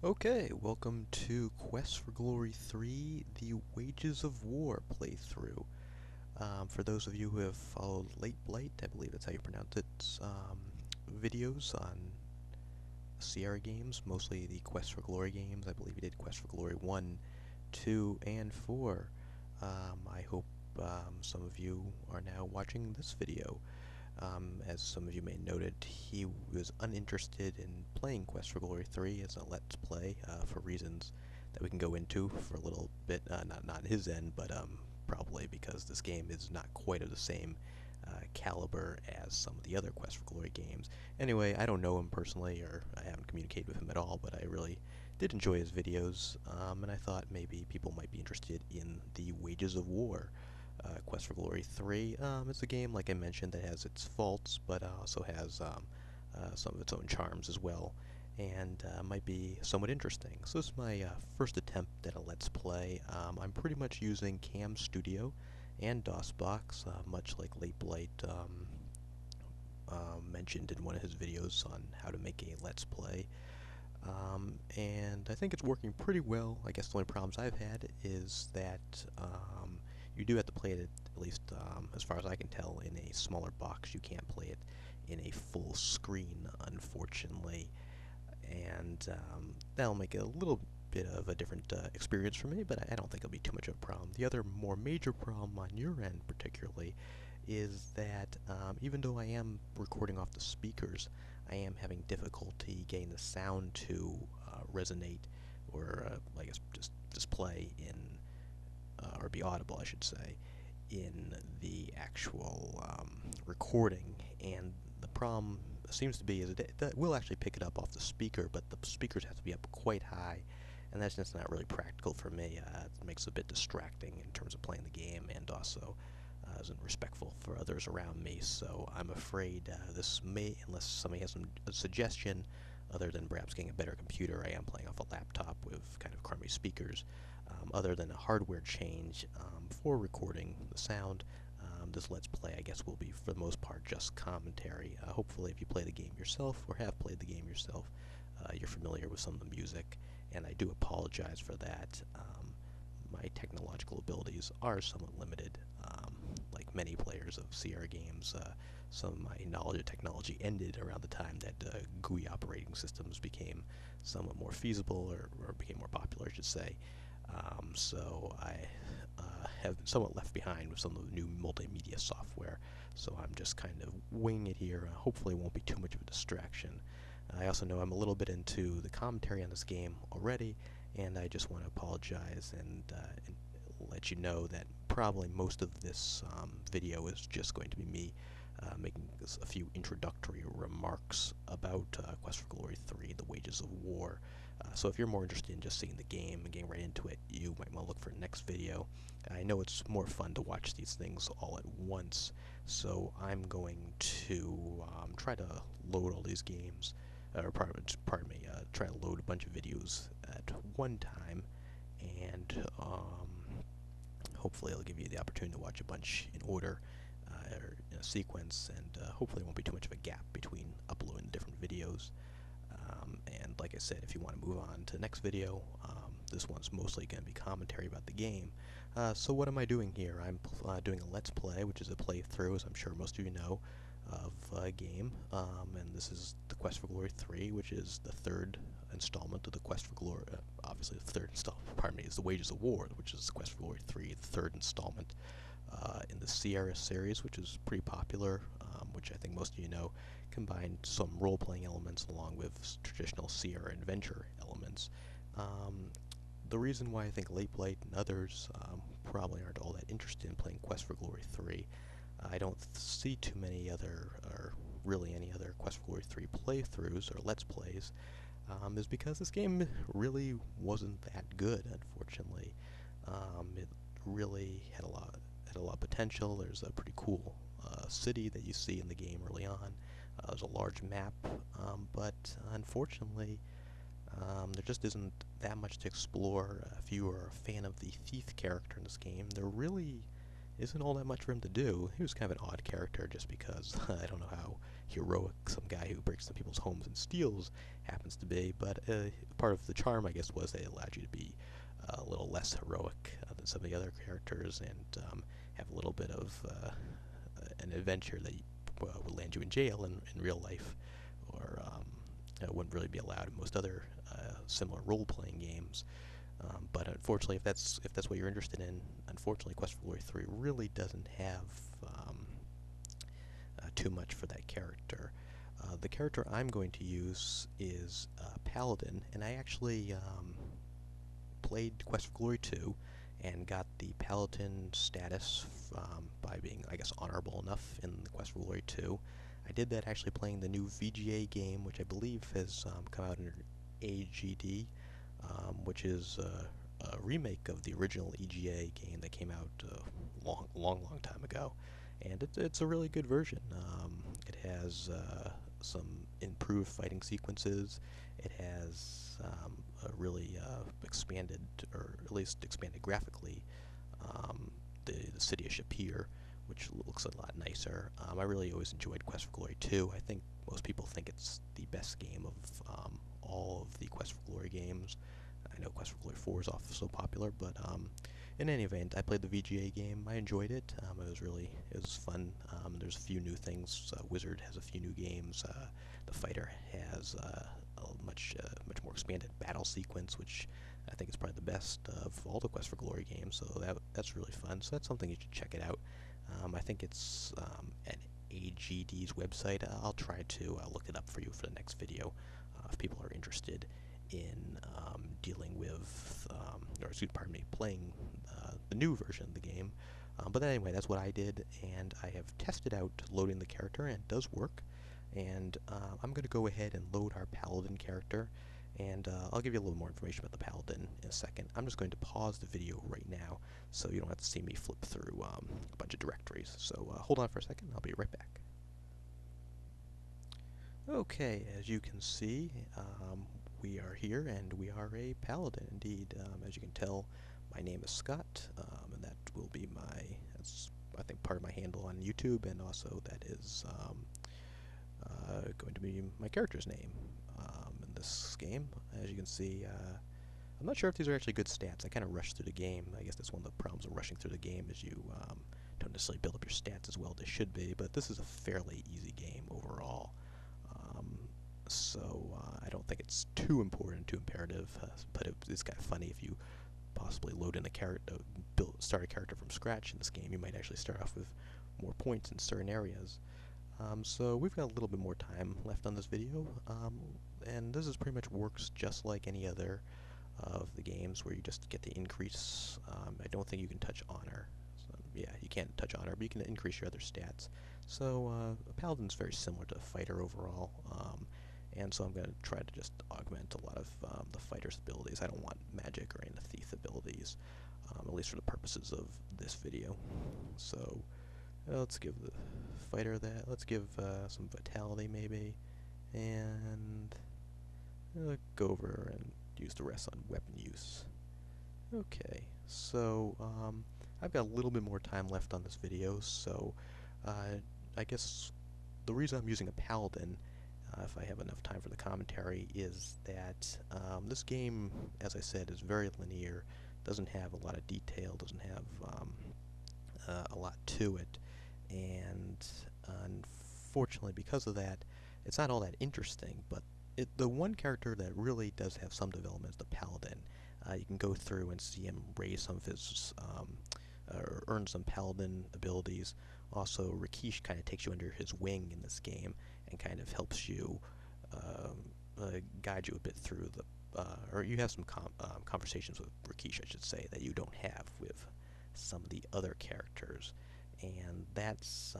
Okay, welcome to Quest for Glory 3, the Wages of War playthrough. For those of you who have followed Late Blight, I believe that's how you pronounce it, videos on Sierra games, mostly the Quest for Glory games. I believe we did Quest for Glory 1, 2, and 4. I hope some of you are now watching this video. As some of you may have noted, he was uninterested in playing Quest for Glory 3 as a Let's Play for reasons that we can go into for a little bit, not his end, but probably because this game is not quite of the same caliber as some of the other Quest for Glory games. Anyway, I don't know him personally, or I haven't communicated with him at all, but I really did enjoy his videos, and I thought maybe people might be interested in the Wages of War. Quest for Glory 3. It's a game, like I mentioned, that has its faults, but also has some of its own charms as well, and might be somewhat interesting. So this is my first attempt at a Let's Play. I'm pretty much using Cam Studio and DOSBox, much like Late Blight mentioned in one of his videos on how to make a Let's Play. And I think it's working pretty well. I guess the only problems I've had is that you do have to play it, at least as far as I can tell, in a smaller box. You can't play it in a full screen, unfortunately. And that'll make it a little bit of a different experience for me, but I don't think it'll be too much of a problem. The other more major problem on your end particularly is that even though I am recording off the speakers, I am having difficulty getting the sound to resonate, or I guess just display in, or be audible, I should say, in the actual recording. And the problem seems to be is that will actually pick it up off the speaker, but the speakers have to be up quite high, and that's just not really practical for me. It makes it a bit distracting in terms of playing the game, and also isn't respectful for others around me. So I'm afraid this may, unless somebody has a suggestion other than perhaps getting a better computer. I am playing off a laptop with kind of crummy speakers. Other than a hardware change for recording the sound, this Let's Play, I guess, will be, for the most part, just commentary. Hopefully, if you play the game yourself, or have played the game yourself, you're familiar with some of the music, and I do apologize for that. My technological abilities are somewhat limited. Like many players of Sierra games, some of my knowledge of technology ended around the time that GUI operating systems became somewhat more feasible, or became more popular, I should say. So I have been somewhat left behind with some of the new multimedia software. So I'm just kind of winging it here. Hopefully it won't be too much of a distraction. I also know I'm a little bit into the commentary on this game already, and I just want to apologize and let you know that probably most of this video is just going to be me making a few introductory remarks about Quest for Glory 3, The Wages of War. So if you're more interested in just seeing the game and getting right into it, you might want to look for the next video. I know it's more fun to watch these things all at once, so I'm going to try to load all these games, or pardon me, try to load a bunch of videos at one time, and hopefully it'll give you the opportunity to watch a bunch in order, or in a sequence, and hopefully it won't be too much of a gap between uploading the different videos. And like I said, if you want to move on to the next video, this one's mostly going to be commentary about the game. So what am I doing here? I'm doing a Let's Play, which is a playthrough, as I'm sure most of you know, of a game. And this is the Quest for Glory 3, which is the third installment of the Quest for Glory. Obviously, the third installment, pardon me, is the Wages of War, which is the Quest for Glory 3, the third installment in the Sierra series, which is pretty popular, which I think most of you know, combined some role-playing elements along with traditional Sierra adventure elements. The reason why I think Late Blight and others probably aren't all that interested in playing Quest for Glory 3, I don't see too many other, or really any other Quest for Glory 3 playthroughs or Let's Plays, is because this game really wasn't that good, unfortunately. It really had a lot of potential. There's a pretty cool city that you see in the game early on. There's a large map, but unfortunately, there just isn't that much to explore. If you are a fan of the thief character in this game, there really isn't all that much for him to do. He was kind of an odd character just because I don't know how heroic some guy who breaks into people's homes and steals happens to be, but part of the charm, I guess, was that it allowed you to be a little less heroic than some of the other characters and have a little bit of an adventure that would land you in jail in real life, or wouldn't really be allowed in most other similar role-playing games. But unfortunately, if that's what you're interested in, unfortunately, Quest for Glory 3 really doesn't have too much for that character. The character I'm going to use is Paladin, and I actually played Quest for Glory 2 and got the Paladin status by being, I guess, honorable enough in the Quest for Glory 2. I did that actually playing the new VGA game, which I believe has come out under AGD, which is a remake of the original EGA game that came out long time ago. And it's a really good version. It has some improved fighting sequences. It has a really expanded, or at least expanded graphically, the city of Shapir, which looks a lot nicer. I really always enjoyed Quest for Glory 2. I think most people think it's the best game of all of the Quest for Glory games. I know Quest for Glory 4 is off so popular, but in any event, I played the VGA game. I enjoyed it. It was fun. There's a few new things. Wizard has a few new games. The fighter has a much more expanded battle sequence, which I think is probably the best of all the Quest for Glory games. So that's really fun. So that's something you should check it out. I think it's at AGD's website. I'll try to look it up for you for the next video if people are interested in dealing with, playing the new version of the game. But anyway, that's what I did, and I have tested out loading the character, and it does work. And I'm going to go ahead and load our Paladin character, and I'll give you a little more information about the Paladin in a second. I'm just going to pause the video right now, so you don't have to see me flip through a bunch of directories. So hold on for a second, I'll be right back. Okay, as you can see, we are here, and we are a Paladin indeed. As you can tell, my name is Scott, and that will be that's I think part of my handle on YouTube, and also that is going to be my character's name in this game. As you can see, I'm not sure if these are actually good stats. I kind of rushed through the game. I guess that's one of the problems of rushing through the game, is you don't necessarily build up your stats as well as they should be, but this is a fairly easy game overall. So I don't think it's too important, too imperative, but it's kind of funny if you possibly load in a character, start a character from scratch in this game. You might actually start off with more points in certain areas. So we've got a little bit more time left on this video, and this is pretty much works just like any other of the games where you just get the increase. I don't think you can touch honor. So, yeah, you can't touch honor, but you can increase your other stats. So a Paladin's very similar to a fighter overall, and so I'm going to try to just augment a lot of the fighter's abilities. I don't want magic or any of the thief abilities, at least for the purposes of this video. So let's give the fighter that. Let's give some vitality maybe, and go over and use the rest on weapon use. Okay, so I've got a little bit more time left on this video, so I guess the reason I'm using a Paladin, if I have enough time for the commentary, is that this game, as I said, is very linear, doesn't have a lot of detail, doesn't have a lot to it, and unfortunately because of that, it's not all that interesting. But the one character that really does have some development is the Paladin. You can go through and see him raise some of his, or earn some Paladin abilities. Also, Rakesh kind of takes you under his wing in this game and kind of helps you, guide you a bit through or you have some conversations with Rakesh, I should say, that you don't have with some of the other characters, and that's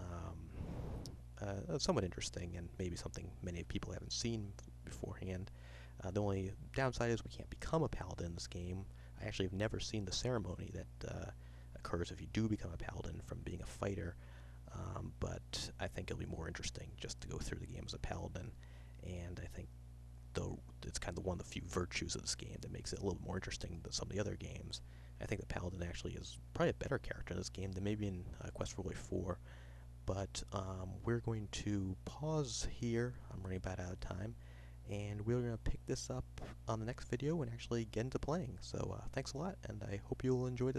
somewhat interesting and maybe something many people haven't seen beforehand. The only downside is we can't become a Paladin in this game. I actually have never seen the ceremony that occurs if you do become a Paladin from being a fighter, but I think it'll be more interesting just to go through the game as a Paladin, and I think though it's kind kind of one of the few virtues of this game that makes it a little more interesting than some of the other games. I think the Paladin actually is probably a better character in this game than maybe in Quest for Glory 4. But we're going to pause here. I'm running about out of time. And we're going to pick this up on the next video and actually get into playing. So thanks a lot, and I hope you'll enjoy this.